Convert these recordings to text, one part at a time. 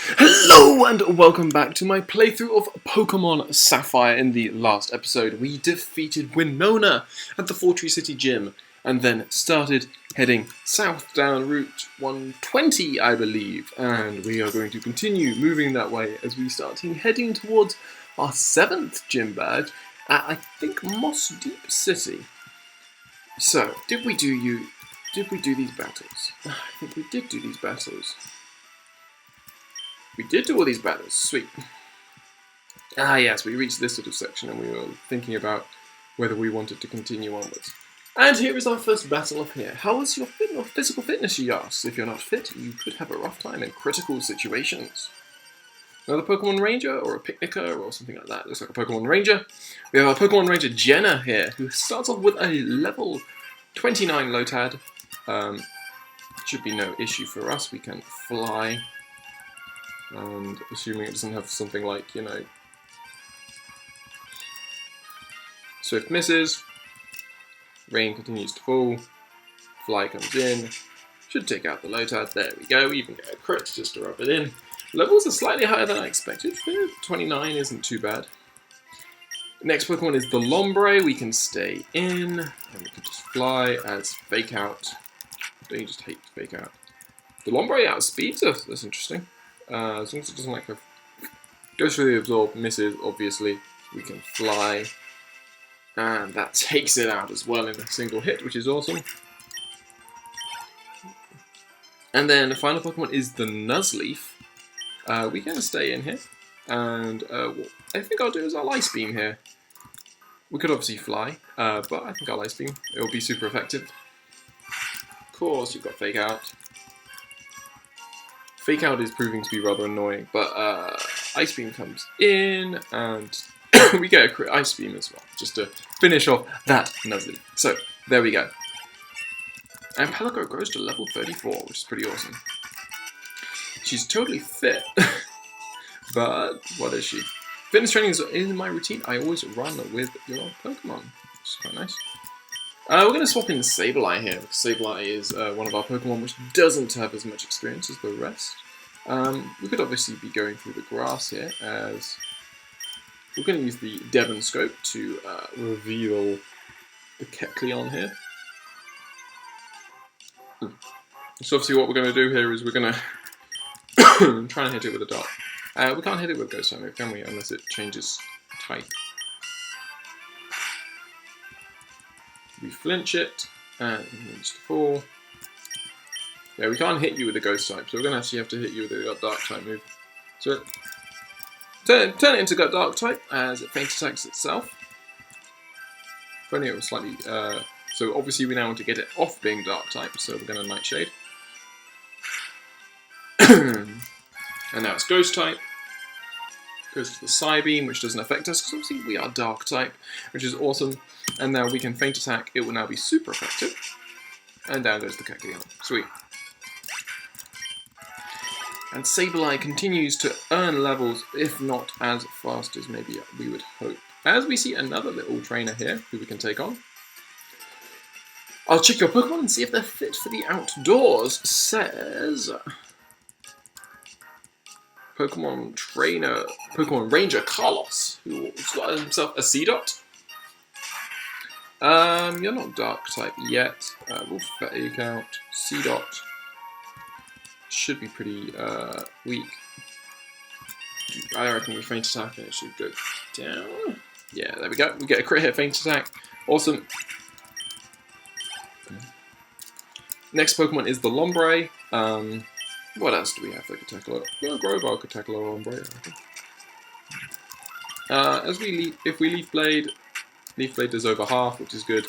Hello and welcome back to my playthrough of Pokemon Sapphire. In the last episode, we defeated Winona at the Fortree City Gym and then started heading south down Route 120, I believe. And we are going to continue moving that way as we start heading towards our 7th gym badge at, I think, Moss Deep City. So, did we do these battles? I think we did do these battles. We did do all these battles, sweet. Ah yes, we reached this sort of section and we were thinking about whether we wanted to continue onwards. And here is our first battle up here. How is your physical fitness, you ask? If you're not fit, you could have a rough time in critical situations. Another Pokemon Ranger, or a Picnicker, or something like that. Looks like a Pokemon Ranger. We have our Pokemon Ranger Jenna here, who starts off with a level 29 Lotad. Should be no issue for us, we can fly. And assuming it doesn't have something like, you know, Swift misses, rain continues to fall, fly comes in, should take out the Lotad, there we go, even get a crit just to rub it in. Levels are slightly higher than I expected, 29 isn't too bad. Next Pokemon is the Lombre, we can stay in, and we can just fly as Fake Out. Don't you just hate Fake Out? The Lombre outspeeds us, that's interesting. As long as it doesn't like goes through the absorb, misses, obviously, we can fly. And that takes it out as well in a single hit, which is awesome. And then the final Pokemon is the Nuzleaf. We can stay in here. And what I think I'll do is I'll Ice Beam here. We could obviously fly, but I think I'll Ice Beam. It will be super effective. Of course, you've got Fake Out. Fake Out is proving to be rather annoying, but Ice Beam comes in, and we get a crit Ice Beam as well, just to finish off that Nuzleaf. So, there we go. And Pelipper grows to level 34, which is pretty awesome. She's totally fit, but what is she? Fitness training is in my routine. I always run with your Pokemon, which is quite nice. We're going to swap in Sableye here, because Sableye is one of our Pokemon which doesn't have as much experience as the rest. We could obviously be going through the grass here, as we're going to use the Devon Scope to reveal the Kecleon here. So obviously what we're going to do here is we're going to try and hit it with a dart. We can't hit it with Ghost Type, can we, unless it changes type. We flinch it, and it needs to fall. Yeah, we can't hit you with a Ghost type, so we're going to actually have to hit you with a Dark type move. So, turn it into Dark type as it feint attacks itself. If only it was slightly... so obviously we now want to get it off being Dark type, so we're going to Nightshade. And now it's Ghost type. Goes to the Psybeam, which doesn't affect us, because obviously we are Dark type, which is awesome. And now we can Feint Attack, it will now be super effective. And down goes the Kecleon. Sweet. And Sableye continues to earn levels, if not as fast as maybe we would hope. As we see another little trainer here, who we can take on. I'll check your Pokemon and see if they're fit for the outdoors, says... Pokemon Ranger Carlos, who's got himself a Seedot. You're not Dark type yet. We'll Fake Out. Seedot should be pretty weak. I reckon we Feint Attack and it should go down. Yeah, there we go. We get a crit hit Feint Attack. Awesome. Next Pokemon is the Lombre. What else do we have that could tackle it? Well, Growbar could tackle our Lombre, I think. If we Leaf Blade does over half, which is good.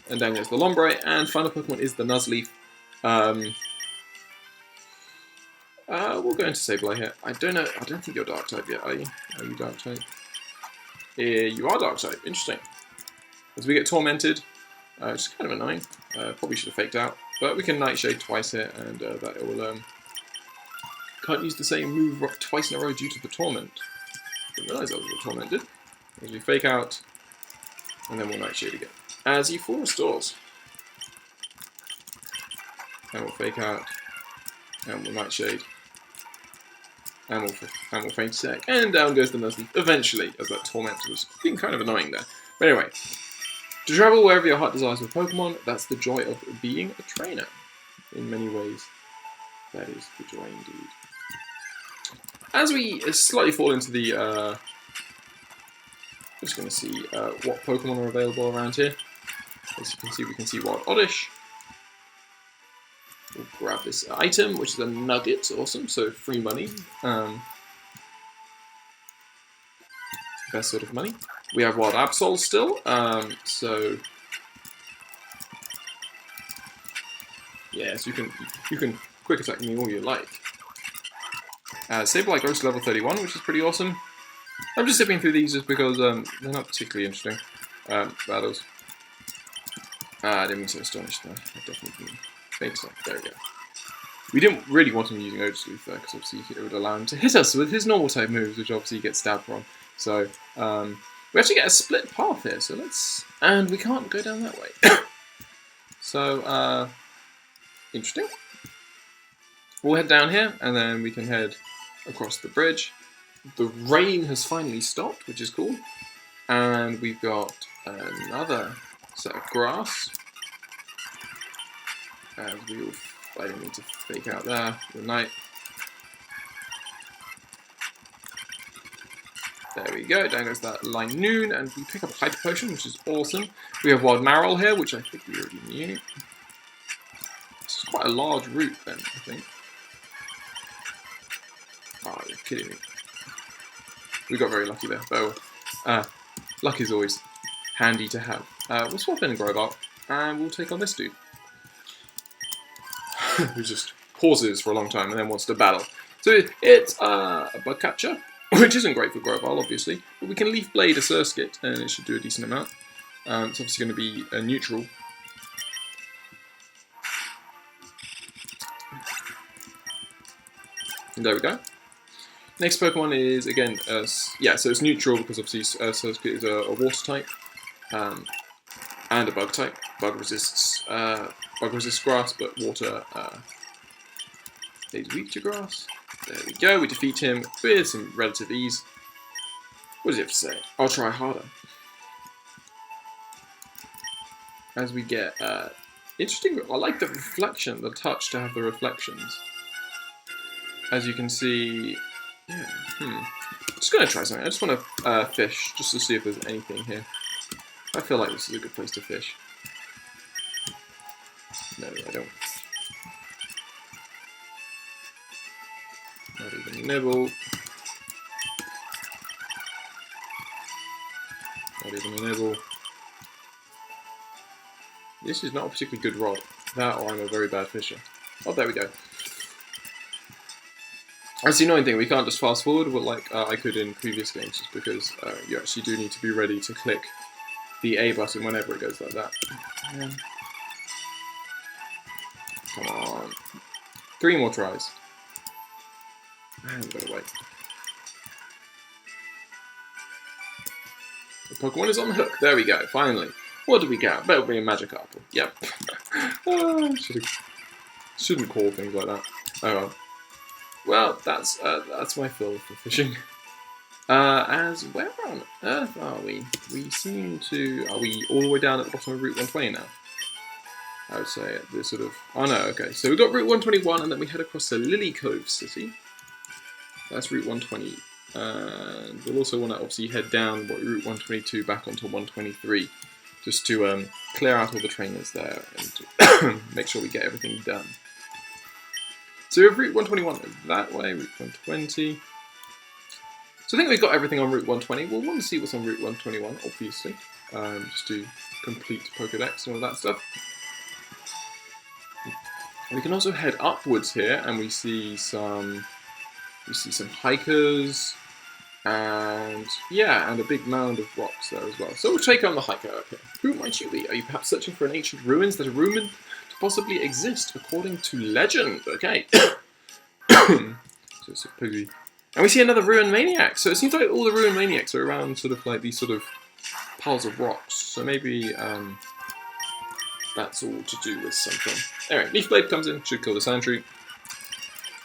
And then there's the Lombre, and final Pokemon is the Nuzleaf. We'll go into Sableye here. I don't think you're Dark type yet, are you? Are you Dark type? You are Dark type, interesting. As we get Tormented, which is kind of annoying. Probably should have Faked Out. But we can Nightshade twice here, and that will... Can't use the same move twice in a row due to the Torment. Didn't realise that was what Torment did. As we Fake Out, and then we'll Nightshade again. As he full restores. And we'll Fake Out, and we'll Nightshade. And we'll faint a sec. And down goes the Nuzleaf eventually, as that Torment was being kind of annoying there. But anyway, to travel wherever your heart desires with Pokemon, that's the joy of being a trainer. In many ways, that is the joy indeed. As we slightly fall into the... I'm just going to see what Pokemon are available around here. As you can see, we can see Wild Oddish. We'll grab this item, which is a nugget. Awesome, so free money. Best sort of money. We have Wild Absol still, so... Yes, you can quick attack me all you like. Sableye goes to level 31, which is pretty awesome. I'm just zipping through these just because they're not particularly interesting battles. I didn't mean to astonish there. I definitely didn't think so. There we go. We didn't really want him using Odosleuth there, because obviously it would allow him to hit us with his normal type moves, which obviously he gets stabbed from. So, we actually get a split path here, so let's... And we can't go down that way. So, interesting. We'll head down here, and then we can head across the bridge. The rain has finally stopped, which is cool. And we've got another set of grass. As we all... I didn't mean to fake out there. Good night. There we go, down goes that line noon, and we pick up a Hyper Potion, which is awesome. We have Wild Marill here, which I think we already knew. This is quite a large route then, I think. Oh, you're kidding me. We got very lucky there, though. Luck is always handy to have. We'll swap in Grobart, and we'll take on this dude. Who just pauses for a long time and then wants to battle. So it's a Bug Catcher, which isn't great for Grobart, obviously, but we can Leaf Blade a Surskit, and it should do a decent amount. It's obviously going to be a neutral. And there we go. Next Pokemon is, again, yeah, so it's neutral because obviously Surskit is a water type, and a bug type. Bug resists grass, but water is weak to grass. There we go, we defeat him with some relative ease. What does he have to say? I'll try harder. As we get, interesting, I like the reflection, the touch to have the reflections. As you can see, yeah, Just going to try something. I just want to fish, just to see if there's anything here. I feel like this is a good place to fish. No, I don't. Not even nibble. Not even a nibble. This is not a particularly good rod. That or I'm a very bad fisher. Oh, there we go. That's the annoying thing, we can't just fast forward like I could in previous games, just because you actually do need to be ready to click the A button whenever it goes like that. Come on. 3 more tries. I'm gonna wait. The Pokemon is on the hook. There we go, finally. What did we get? Better be a Magikarp. Yep. Shouldn't call things like that. Oh well. Well, that's my fill for fishing. As where on earth are we? We seem to... Are we all the way down at the bottom of Route 120 now? I would say at the sort of... Oh no, okay. So we've got Route 121 and then we head across to Lily Cove City. That's Route 120. And we'll also want to obviously head down Route 122 back onto 123. Just to clear out all the trainers there and to make sure we get everything done. So we have Route 121 that way, Route 120. So I think we've got everything on Route 120. We'll want to see what's on Route 121, obviously. Just to complete Pokedex and all that stuff. And we can also head upwards here and we see some hikers and yeah, and a big mound of rocks there as well. So we'll take on the hiker up here. Who might you be? Are you perhaps searching for an ancient ruins that are rumored to possibly exist according to legend? Okay. So supposedly, and we see another ruin maniac. So it seems like all the ruin maniacs are around sort of like these sort of piles of rocks. So maybe that's all to do with something. Anyway, Leaf Blade comes in, should kill the Sandshrew.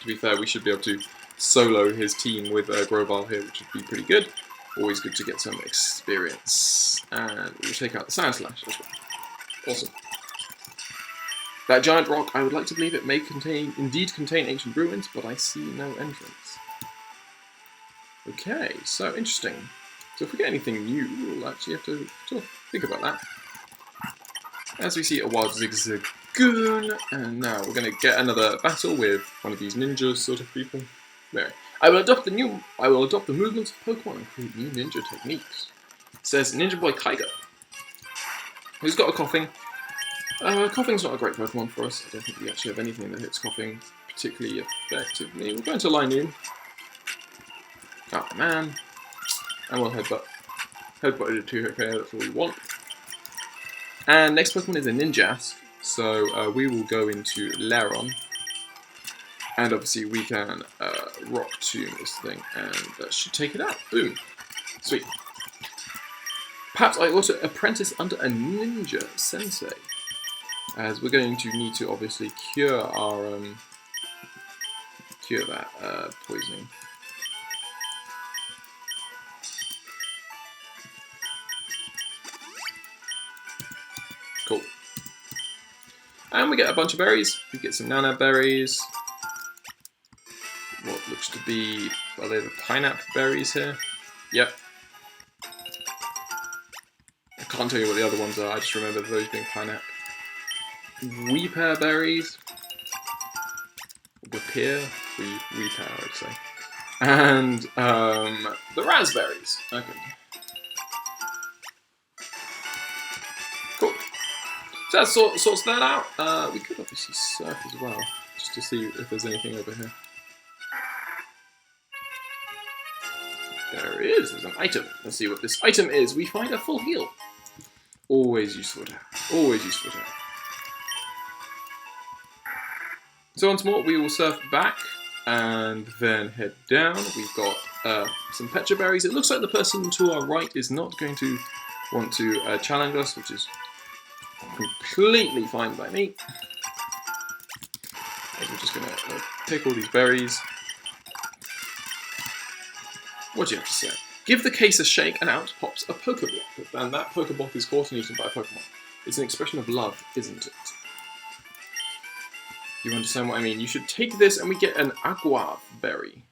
To be fair, we should be able to solo his team with Grovyle here, which would be pretty good. Always good to get some experience. And we'll take out the Sand Slash as well. Awesome. That giant rock, I would like to believe it may indeed contain ancient ruins, but I see no entrance. Okay, so interesting. So if we get anything new, we'll actually have to sort of think about that. As we see a wild Zigzagoon, and now we're going to get another battle with one of these ninja sort of people. There. I will adopt the movements of Pokemon and create new ninja techniques. It says Ninja Boy Kaigo, who's got a coughing. Coughing's not a great Pokemon for us. I don't think we actually have anything that hits coughing particularly effectively. We're going to Linoon. Oh man. And we'll headbutt. Headbutt it to okay, that's all we want. And next Pokemon is a Ninjask, so we will go into Laron. And obviously we can Rock Tomb this thing, and that should take it out. Boom. Sweet. Perhaps I ought to apprentice under a Ninja Sensei, as we're going to need to obviously cure our cure that poisoning. Cool. And we get a bunch of berries. We get some Nana berries. What looks to be, are they the pineapple berries here? Yep. I can't tell you what the other ones are, I just remember those being pineapple. Weepear berries. Weepear? Weepear, I'd say. And the raspberries. Okay. Cool. So that sorts that out. We could obviously surf as well, just to see if there's anything over here. There is. There's an item. Let's see what this item is. We find a full heal. Always useful to have. Always useful to have. So once more, we will surf back and then head down. We've got some Pecha berries. It looks like the person to our right is not going to want to challenge us, which is completely fine by me. We're just going to pick all these berries. What do you have to say? Give the case a shake and out pops a Pokeball. And that Pokeball is caught and eaten by a Pokemon. It's an expression of love, isn't it? You understand what I mean? You should take this and we get an Aguave berry.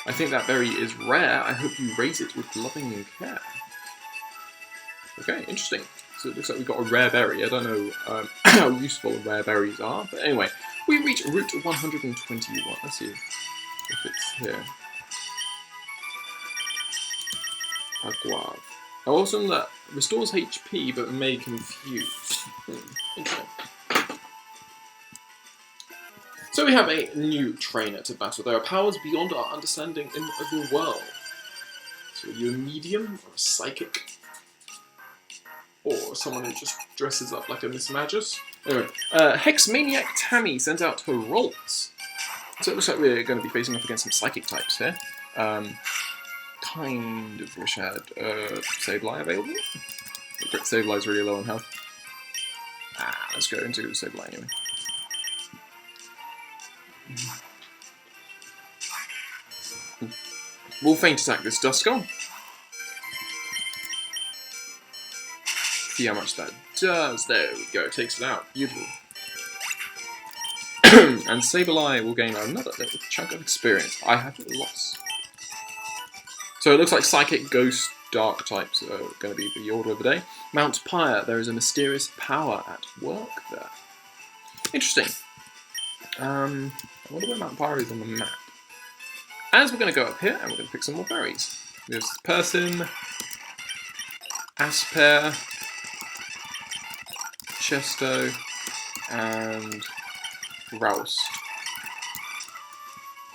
I think that berry is rare. I hope you raise it with loving care. Okay, interesting. So it looks like we've got a rare berry. I don't know how useful rare berries are. But anyway, we reach Route 121. Let's see if it's here. Aguave. Awesome, that restores HP but may confuse. Interesting. So we have a new trainer to battle. There are powers beyond our understanding in the world. So are you a medium or a psychic? Or someone who just dresses up like a Miss Magus? Anyway, Hex Maniac Tammy sent out her rolls. So it looks like we're going to be facing off against some psychic types here. Kind of wish I had Sableye available. But Sableye's really low on health. Let's go into Sableye anyway. We'll feint attack this Duskull. See how much that does. There we go, takes it out. Beautiful. And Sableye will gain another little chunk of experience. I have lost. So it looks like Psychic, Ghost, Dark types are going to be the order of the day. Mount Pyre, there is a mysterious power at work there. Interesting. I wonder where Mount Pyre is on the map. As we're going to go up here and we're going to pick some more berries. There's Persim, Asper, Chesto, and Rouse.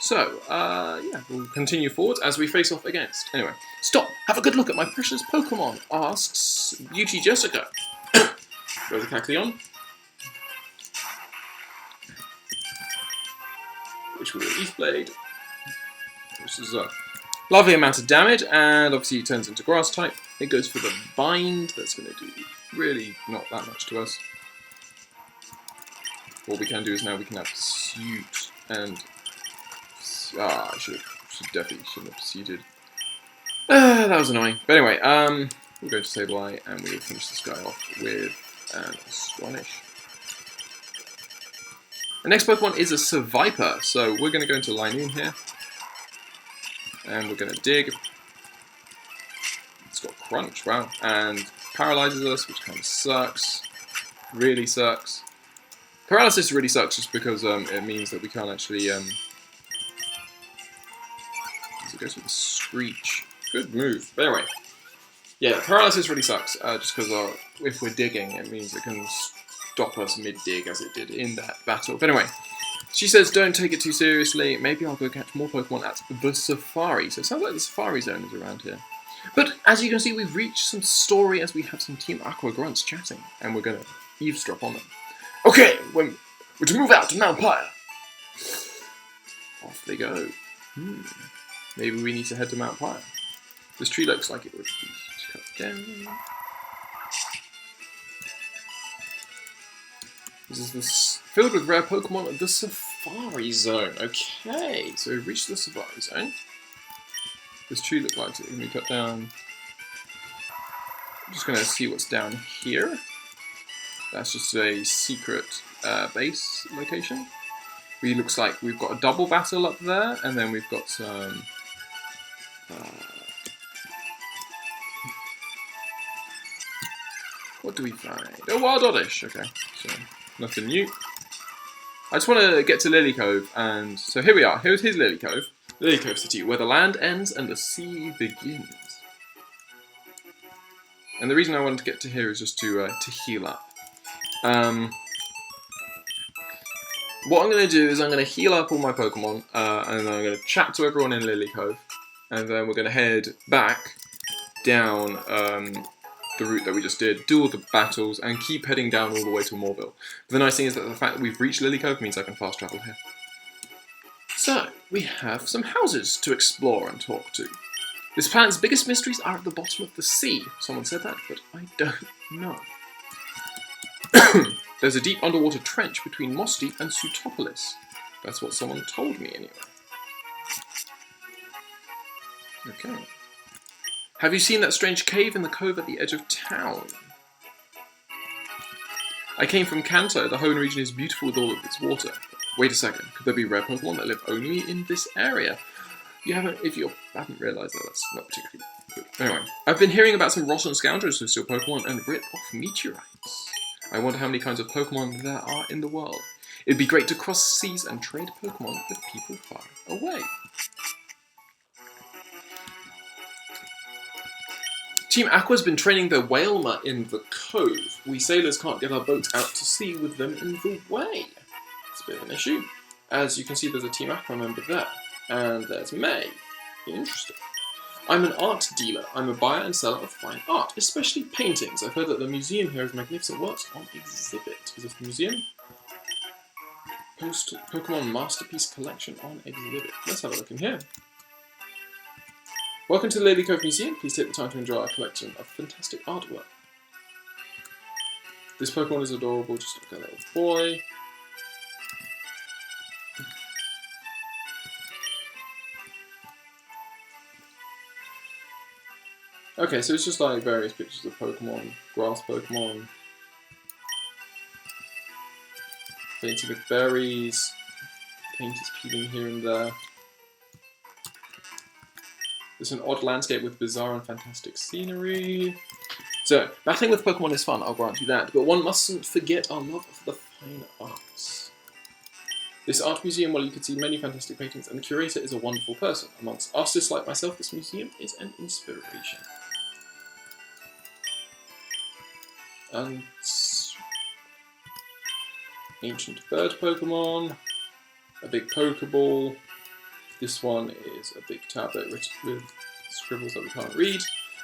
So, yeah, we'll continue forward as we face off against. Anyway, stop! Have a good look at my precious Pokemon, asks Beauty Jessica. Go to Cacleon. Which will be Leaf Blade. This is a lovely amount of damage, and obviously it turns into Grass type. It goes for the Bind. That's going to do really not that much to us. What we can do is now we can have Suit and I definitely shouldn't have proceeded. That was annoying. But anyway, we'll go to Sableye and we'll finish this guy off with an Astonish. The next Pokemon is a Sapphire, so we're going to go into Linoon here. And we're going to dig. It's got Crunch, wow. And paralyzes us, which kind of sucks. Really sucks. Paralysis really sucks just because it means that we can't actually... it goes with a Screech. Good move. But anyway. Yeah, paralysis really sucks, just because if we're digging, it means it can stop us mid-dig as it did in that battle. But anyway, she says don't take it too seriously. Maybe I'll go catch more Pokemon at the Safari. So it sounds like the Safari Zone is around here. But as you can see, we've reached some story as we have some Team Aqua Grunts chatting, and we're going to eavesdrop on them. Okay, we're to move out to Mount Pyre. Off they go. Maybe we need to head to Mount Pyre. This tree looks like it would be cut down. This is filled with rare Pokemon at the Safari Zone. Okay, so we've reached the Safari Zone. This tree looks like it can be cut down. I'm just going to see what's down here. That's just a secret base location. It looks like we've got a double battle up there, and then we've got some... what do we find? Oh, Wild Oddish! Okay, so nothing new. I just want to get to Lily Cove, and so here we are. Here's Lily Cove. Lily Cove City, where the land ends and the sea begins. And the reason I wanted to get to here is just to heal up. What I'm going to do is I'm going to heal up all my Pokemon, and then I'm going to chat to everyone in Lily Cove, and then we're going to head back down the route that we just did, do all the battles, and keep heading down all the way to Moorville. But the nice thing is that the fact that we've reached Lily Cove means I can fast travel here. So, we have some houses to explore and talk to. This planet's biggest mysteries are at the bottom of the sea. Someone said that, but I don't know. There's a deep underwater trench between Moss Deep and Sutopolis. That's what someone told me anyway. Okay. Have you seen that strange cave in the cove at the edge of town? I came from Kanto. The Hoenn region is beautiful with all of its water. Wait a second, could there be rare Pokemon that live only in this area? If you haven't realised that, that's not particularly good. Anyway, I've been hearing about some rotten scoundrels who steal Pokemon and rip off meteorites. I wonder how many kinds of Pokemon there are in the world. It'd be great to cross seas and trade Pokemon with people far away. Team Aqua's been training their Wailmer in the cove. We sailors can't get our boats out to sea with them in the way. It's a bit of an issue. As you can see, there's a Team Aqua member there. And there's May. Interesting. I'm an art dealer. I'm a buyer and seller of fine art, especially paintings. I've heard that the museum here has magnificent works on exhibit. Is this the museum? Post Pokemon Masterpiece Collection on exhibit. Let's have a look in here. Welcome to the Lily Cove Museum. Please take the time to enjoy our collection of fantastic artwork. This Pokemon is adorable, just like a little boy. Okay, so it's just like various pictures of Pokemon, grass Pokemon, painted with berries, paint is peeling here and there. There's an odd landscape with bizarre and fantastic scenery. So, battling with Pokemon is fun, I'll grant you that, but one mustn't forget our love for the fine arts. This art museum, while you can see many fantastic paintings, and the curator is a wonderful person. Amongst artists like myself, this museum is an inspiration. And ancient bird Pokemon, a big Pokeball. This one is a big tablet with scribbles that we can't read.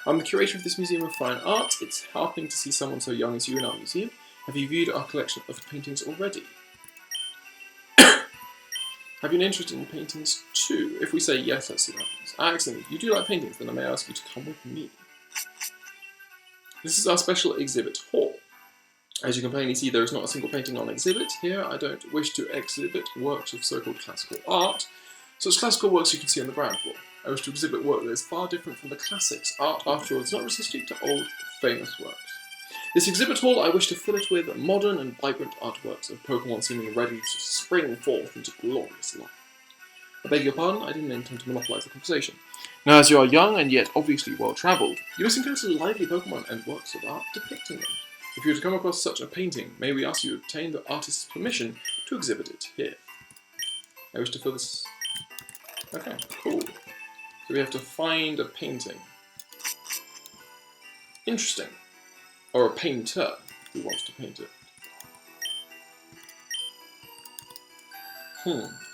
I'm the curator of this museum of fine art. It's heartening to see someone so young as you in our museum. Have you viewed our collection of paintings already? Have you an interest in paintings too? If we say yes, let's see what happens. Excellent. You do like paintings, then I may ask you to come with me. This is our special exhibit hall. As you can plainly see, there is not a single painting on exhibit. Here, I don't wish to exhibit works of so-called classical art, Such classical works you can see on the ground floor. I wish to exhibit work that is far different from the classics. Art, after all, does not resist to old, famous works. This exhibit hall I wish to fill it with modern and vibrant artworks of Pokemon seeming ready to spring forth into glorious life. I beg your pardon, I didn't intend to monopolise the conversation. Now, as you are young and yet obviously well-travelled, you must encounter lively Pokemon and works of art depicting them. If you were to come across such a painting, may we ask you to obtain the artist's permission to exhibit it here? I wish to fill this... Okay, cool. So we have to find a painting. Interesting. Or a painter who wants to paint it.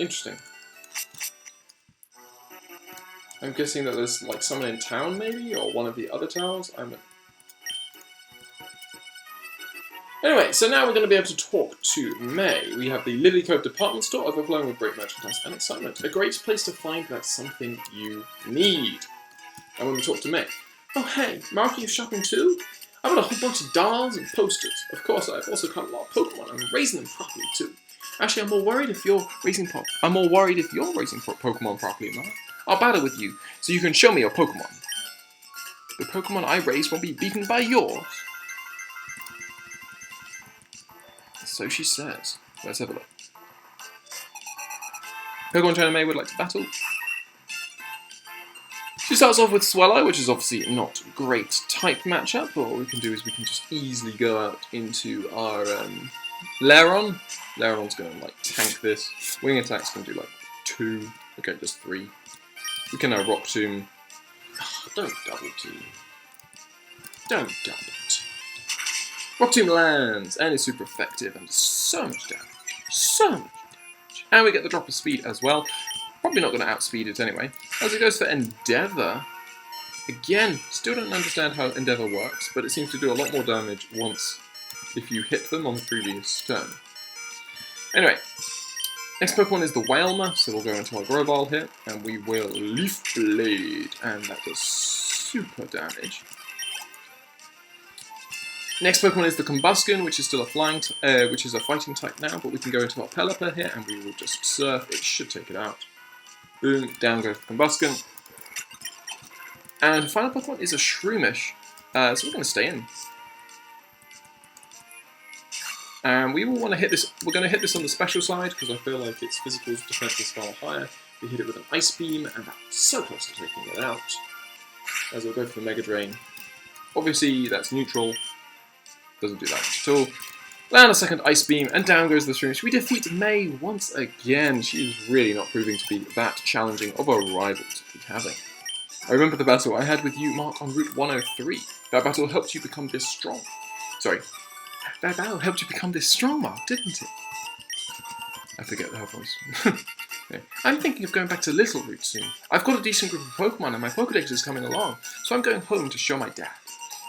Interesting. I'm guessing that there's like someone in town maybe, or one of the other towns. Anyway, so now we're going to be able to talk to May. We have the Lily Cove department store overflowing with great merchandise and excitement. A great place to find that something you need. And when we talk to May, oh hey, Mark, you shopping too? I've got a whole bunch of dolls and posters. Of course, I've also got a lot of Pokemon and I'm raising them properly too. Actually, I'm more worried if you're raising Pokemon properly, Mark. I'll battle with you, so you can show me your Pokemon. The Pokemon I raise won't be beaten by yours. So she says. Let's have a look. Pokemon Trainer May would like to battle. She starts off with Swellow, which is obviously not a great type matchup, but what we can do is we can just easily go out into our Lairon. Lairon's going to like tank this. Wing Attack's going to do like 2. Okay, just 3. We can now Rock Tomb. Oh, don't double team. Don't double team. Rock Tomb lands, and is super effective, and so much damage. So much damage. And we get the drop of speed as well. Probably not going to outspeed it anyway. As it goes for Endeavour. Again, still don't understand how Endeavour works, but it seems to do a lot more damage once if you hit them on the previous turn. Anyway, next Pokemon is the Wailmer, so we'll go into our Groball here, and we will Leaf Blade, and that does super damage. Next Pokemon is the Combusken, which is still a which is a fighting type now, but we can go into our Pelipper here, and we will just Surf. It should take it out. Boom, down goes the Combusken. And the final Pokemon is a Shroomish, so we're going to stay in. And we will want to hit this. We're going to hit this on the special side because I feel like its physical defense is far higher. We hit it with an Ice Beam, and that's so close to taking it out. As we'll go for the Mega Drain. Obviously, that's neutral. Doesn't do that much at all. Land a second Ice Beam, and down goes the Shroomish. We defeat May once again. She is really not proving to be that challenging of a rival to be having. I remember the battle I had with you, Mark, on Route 103. That battle helped you become this strong. Sorry. That battle helped you become this strong, Mark, didn't it? I forget her voice. Yeah. I'm thinking of going back to Little Route soon. I've got a decent group of Pokemon and my Pokedex is coming along, so I'm going home to show my dad.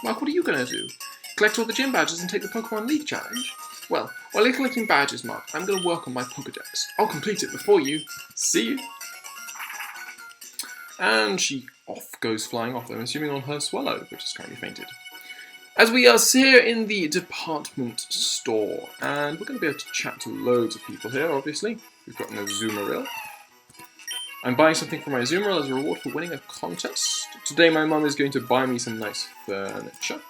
Mark, what are you going to do? Collect all the gym badges and take the Pokemon League challenge? Well, while you're collecting badges, Mark, I'm going to work on my Pokedex. I'll complete it before you. See you. And she goes flying off, I'm assuming on her Swellow, which is currently fainted. As we are here in the department store, and we're going to be able to chat to loads of people here, obviously. We've got an Azumarill. I'm buying something for my Azumarill as a reward for winning a contest. Today my mum is going to buy me some nice furniture.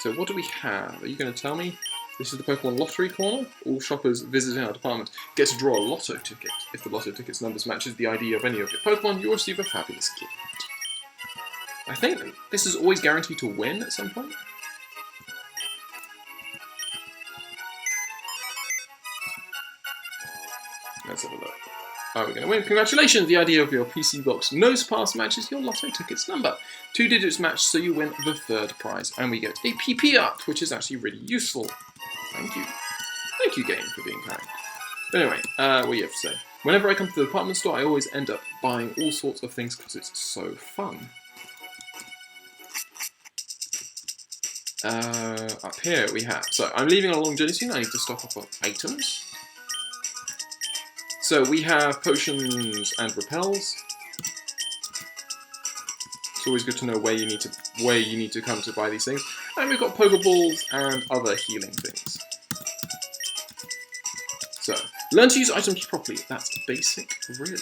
So what do we have? Are you going to tell me? This is the Pokemon Lottery Corner. All shoppers visiting our department get to draw a lotto ticket. If the lotto ticket's numbers matches the ID of any of your Pokemon, you'll receive a fabulous gift. I think this is always guaranteed to win at some point. Let's have a look. Are we going to win? Congratulations! The idea of your PC box nose pass matches your lotto ticket's number. 2 digits match, so you win the 3rd prize. And we get a PP art, which is actually really useful. Thank you. Thank you, game, for being kind. But anyway, what do you have to say? Whenever I come to the department store, I always end up buying all sorts of things because it's so fun. Up here we have... So, I'm leaving on a long journey soon. I need to stock up on items. So, we have potions and repels. It's always good to know where you need to come to buy these things. And we've got Pokeballs and other healing things. So, Learn to use items properly. That's basic, really.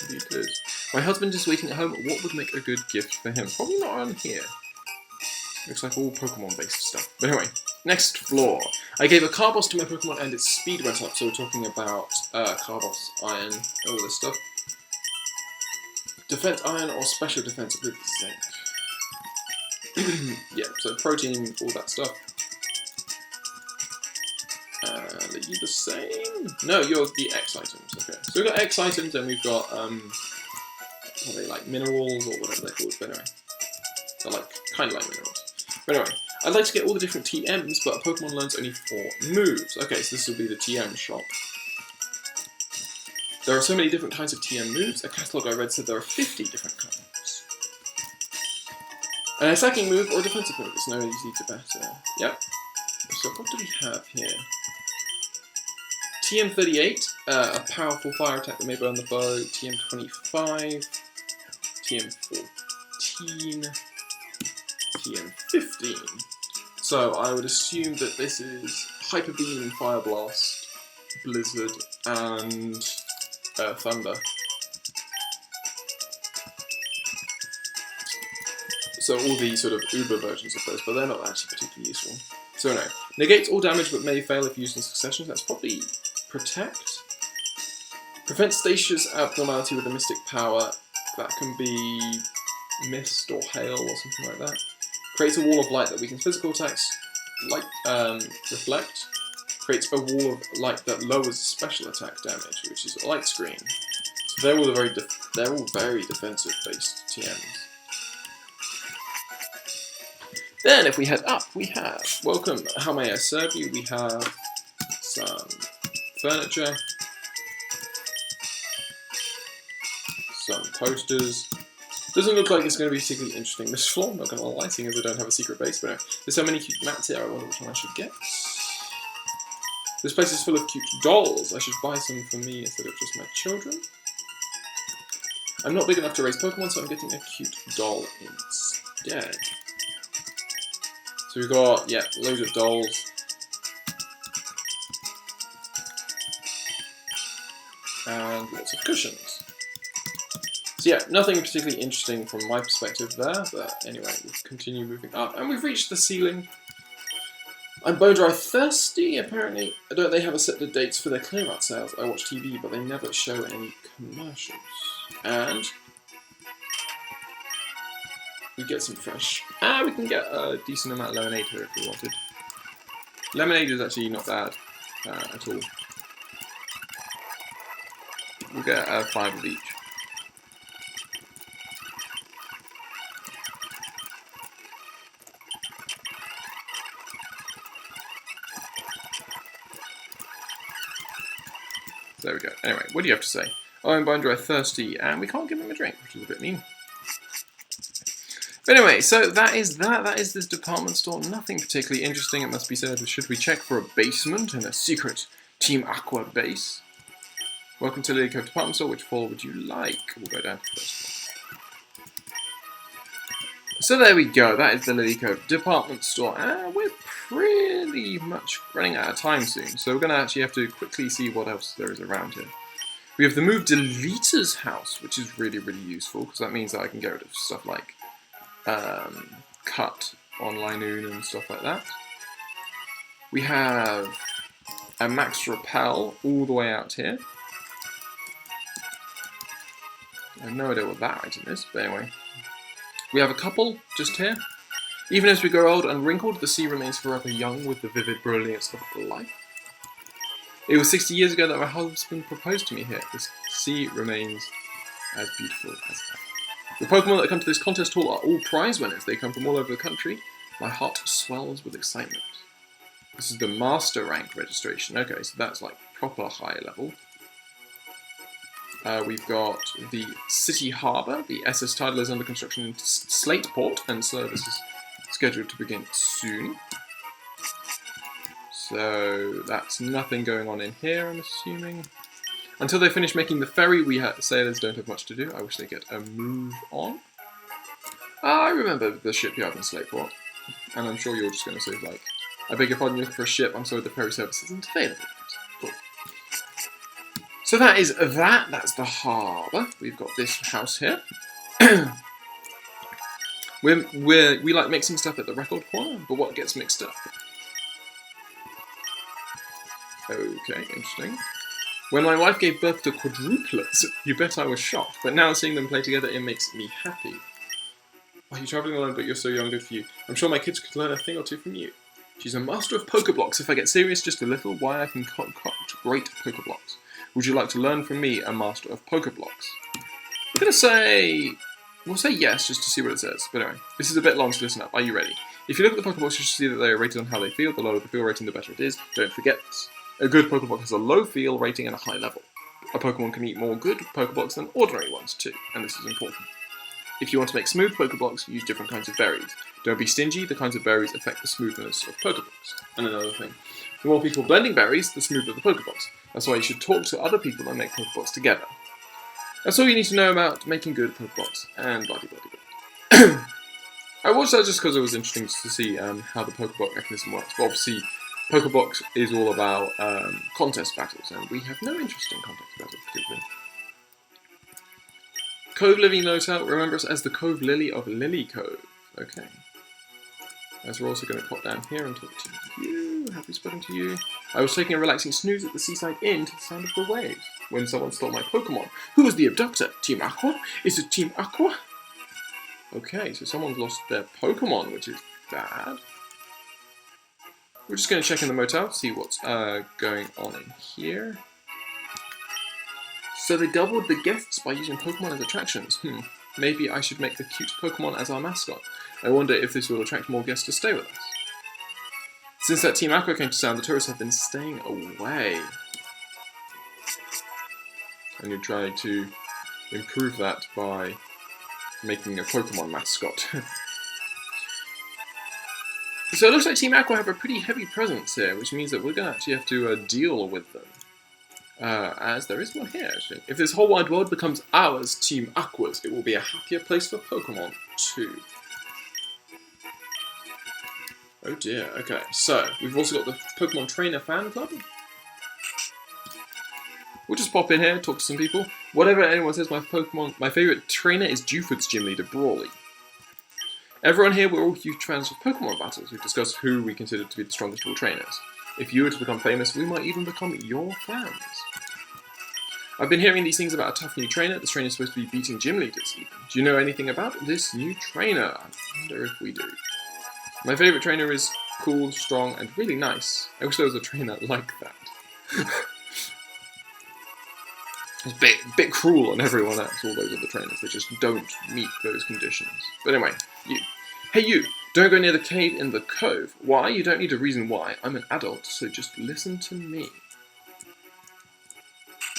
Indeed it is. My husband is waiting at home. What would make a good gift for him? Probably not on here. Looks like all Pokemon-based stuff. But anyway, next floor. I gave a Carbos to my Pokemon and its speed went up, so we're talking about Carbos, Iron, all this stuff. Defense Iron or Special Defense with Zinc. Yeah, so protein, all that stuff. Are you the same? No, you're the X items. Okay, so we've got X items and we've got, what are they, like minerals or whatever they're called, but anyway. They're like, kind of like minerals. But anyway, I'd like to get all the different TMs, but a Pokemon learns only 4 moves. Okay, so this will be the TM shop. There are so many different kinds of TM moves. A catalogue I read said there are 50 different kinds. An attacking move or a defensive move. It's no easy to better. Yep. So what do we have here? TM38, a powerful fire attack that may burn the foe. TM25, TM14, TM15. So I would assume that this is Hyper Beam, Fire Blast, Blizzard, and Thunder. So all the sort of Uber versions of those, but they're not actually particularly useful. So no. Negates all damage but may fail if used in succession. That's probably Protect. Prevents stasis abnormality with a mystic power. That can be Mist or Hail or something like that. Creates a wall of light that weakens physical attacks. Light, Reflect. Creates a wall of light that lowers special attack damage, which is a light screen. So they're all very defensive based TMs. Then if we head up, we have welcome. How may I serve you? We have some furniture, some posters. Doesn't look like it's going to be particularly interesting this floor, I'm not going to lie, seeing as I don't have a secret base, but no. There's so many cute mats here, I wonder which one I should get. This place is full of cute dolls. I should buy some for me instead of just my children. I'm not big enough to raise Pokemon, so I'm getting a cute doll instead. So we've got, yeah, loads of dolls. And lots of cushions. So yeah, nothing particularly interesting from my perspective there, but anyway, we'll continue moving up. And we've reached the ceiling. I'm bone dry thirsty, apparently. Don't they have a set of dates for their clear-out sales? I watch TV, but they never show any commercials. And we get some fresh. We can get a decent amount of lemonade here if we wanted. Lemonade is actually not bad at all. We'll get 5 of each. There we go. Anyway, what do you have to say? Oh, I'm bone dry thirsty, and we can't give him a drink, which is a bit mean. But anyway, so that is that. That is this department store. Nothing particularly interesting, it must be said. Should we check for a basement and a secret Team Aqua base? Welcome to Lily Cove Department Store. Which floor would you like? We'll go down to the first floor. So there we go. That is the Lily Cove Department Store. We're pretty much running out of time soon, so we're going to actually have to quickly see what else there is around here. We have the Move Deleter's house, which is really, really useful, because that means that I can get rid of stuff like Cut on Linoon and stuff like that. We have a Max Repel all the way out here. I have no idea what that item is, but anyway. We have a couple just here. Even as we grow old and wrinkled, the sea remains forever young with the vivid brilliance of life. It was 60 years ago that my husband proposed to me here. The sea remains as beautiful as ever. The Pokemon that come to this contest hall are all prize winners. They come from all over the country. My heart swells with excitement. This is the Master Rank registration. Okay, so that's like proper high level. We've got the City Harbour. The SS Tidal is under construction in Slateport, and service is scheduled to begin soon. So that's nothing going on in here, I'm assuming. Until they finish making the ferry, sailors don't have much to do. I wish they get a move on. I remember the shipyard in Slateport, and I'm sure you're just going to say, like, I beg your pardon, you're looking for a ship. I'm sorry, the ferry service isn't available. Cool. So that is that. That's the harbour. We've got this house here. we like mixing stuff at the record corner, but what gets mixed up? Okay, interesting. When my wife gave birth to quadruplets, you bet I was shocked, but now seeing them play together, it makes me happy. Why are you travelling alone, but you're so young, good for you? I'm sure my kids could learn a thing or two from you. She's a master of poker blocks. If I get serious just a little, why I can concoct great poker blocks. Would you like to learn from me, a master of poker blocks? We're going to say... We'll say yes, just to see what it says. But anyway, this is a bit long, so listen up. Are you ready? If you look at the Pokeblocks, you should see that they are rated on how they feel. The lower the feel rating, the better it is. Don't forget this. A good Pokeblock has a low feel rating and a high level. A Pokemon can eat more good Pokeblocks than ordinary ones too, and this is important. If you want to make smooth Pokeblocks, use different kinds of berries. Don't be stingy, the kinds of berries affect the smoothness of Pokeblocks. And another thing, the more people blending berries, the smoother the Pokeblocks. That's why you should talk to other people and make Pokeblocks together. That's all you need to know about making good Pokeblocks, and blah blah blah. I watched that just because it was interesting to see how the Pokeblock mechanism works, but obviously Pokeblocks is all about contest battles, and we have no interest in contest battles particularly. Cove Living Hotel, remember us as the Cove Lily of Lily Cove. Okay. As we're also going to pop down here and talk to you. Happy spoken to you. I was taking a relaxing snooze at the seaside inn to the sound of the waves when someone stole my Pokemon. Who was the abductor? Team Aqua? Is it Team Aqua? Okay, so someone's lost their Pokemon, which is bad. We're just going to check in the motel, see what's going on in here. So they doubled the guests by using Pokemon as attractions. Maybe I should make the cute Pokemon as our mascot. I wonder if this will attract more guests to stay with us. Since that Team Aqua came to town, the tourists have been staying away. And you try to improve that by making a Pokemon mascot. So it looks like Team Aqua have a pretty heavy presence here, which means that we're going to actually have to deal with them. As there is one here, actually. If this whole wide world becomes ours, Team Aqua's, it will be a happier place for Pokemon, too. Oh dear, okay. So, we've also got the Pokemon Trainer Fan Club. We'll just pop in here, talk to some people. Whatever anyone says, my favourite trainer is Dewford's gym leader, Brawly. Everyone here, we're all huge fans of Pokemon battles. We've discussed who we consider to be the strongest of all trainers. If you were to become famous, we might even become your fans. I've been hearing these things about a tough new trainer. This trainer is supposed to be beating gym leaders, even. Do you know anything about this new trainer? I wonder if we do. My favourite trainer is cool, strong, and really nice. I wish there was a trainer like that. It's a bit cruel on everyone else, all those other trainers. They just don't meet those conditions. But anyway, you. Hey you! Don't go near the cave in the cove. Why? You don't need a reason why. I'm an adult, so just listen to me.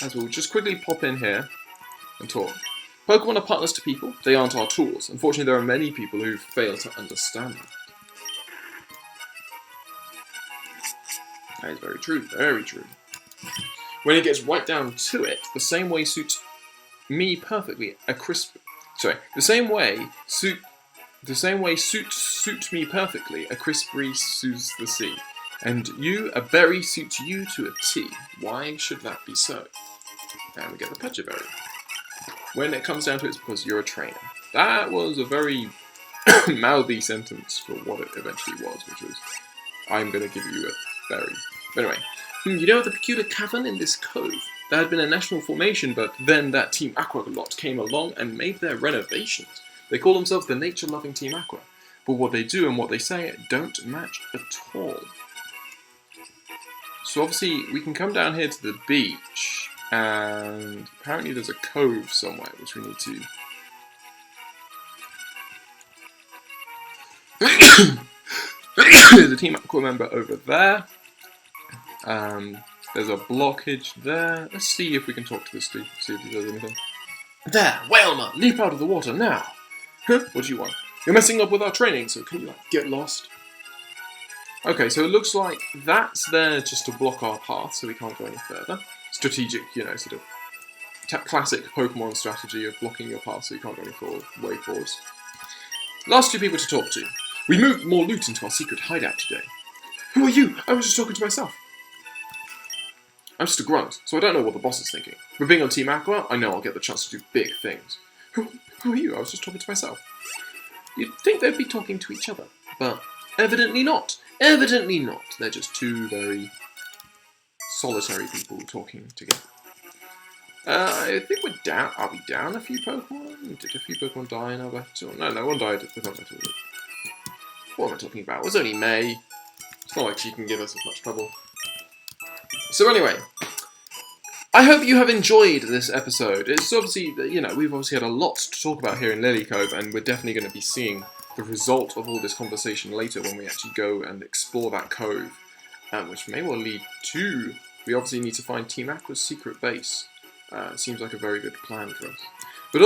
As we'll just quickly pop in here and talk. Pokemon are partners to people. They aren't our tools. Unfortunately, there are many people who fail to understand that. That is very true. Very true. When it gets right down to it, the same way suits me perfectly a crisp... Sorry. The same way suit me perfectly a crispberry suits the sea. And you, a berry suits you to a T. Why should that be so? And we get the Pecha Berry. When it comes down to it, it's because you're a trainer. That was a very mouthy sentence for what it eventually was, which was, I'm going to give you a berry. But anyway, you know the peculiar cavern in this cove? There had been a national formation, but then that Team Aqua lot came along and made their renovations. They call themselves the nature-loving Team Aqua, but what they do and what they say don't match at all. So obviously, we can come down here to the beach, and apparently there's a cove somewhere, which we need to... There's a Team Aqua member over there. There's a blockage there. Let's see if we can talk to this dude, see if he does anything. There, Whalmer, leap out of the water now! Huh? What do you want? You're messing up with our training, so can you, get lost? Okay, so it looks like that's there just to block our path, so we can't go any further. Strategic, sort of classic Pokemon strategy of blocking your path so you can't go any way forwards. Last two people to talk to. We moved more loot into our secret hideout today. Who are you? I was just talking to myself. I'm just a grunt, so I don't know what the boss is thinking. But being on Team Aqua, I know I'll get the chance to do big things. Who are you? I was just talking to myself. You'd think they'd be talking to each other, but evidently not. Evidently not. They're just two very solitary people talking together. I think we're down. Are we down a few Pokemon? Did a few Pokemon die in our battle? No, one died with our battle. What am I talking about? It was only May. It's not like she can give us as much trouble. So anyway, I hope you have enjoyed this episode. It's obviously, we've obviously had a lot to talk about here in Lily Cove, and we're definitely going to be seeing the result of all this conversation later when we actually go and explore that cove, which may well lead to... We obviously need to find Team Aqua's secret base. Seems like a very good plan for us. But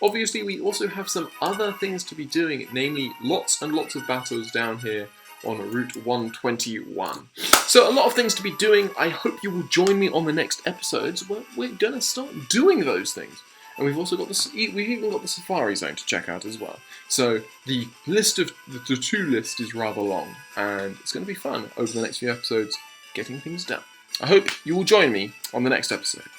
obviously, we also have some other things to be doing, namely lots and lots of battles down here on Route 121. So a lot of things to be doing. I hope you will join me on the next episodes where we're going to start doing those things. And we've also got we've even got the Safari Zone to check out as well. So the list of the to list is rather long, and it's going to be fun over the next few episodes getting things done. I hope you will join me on the next episode.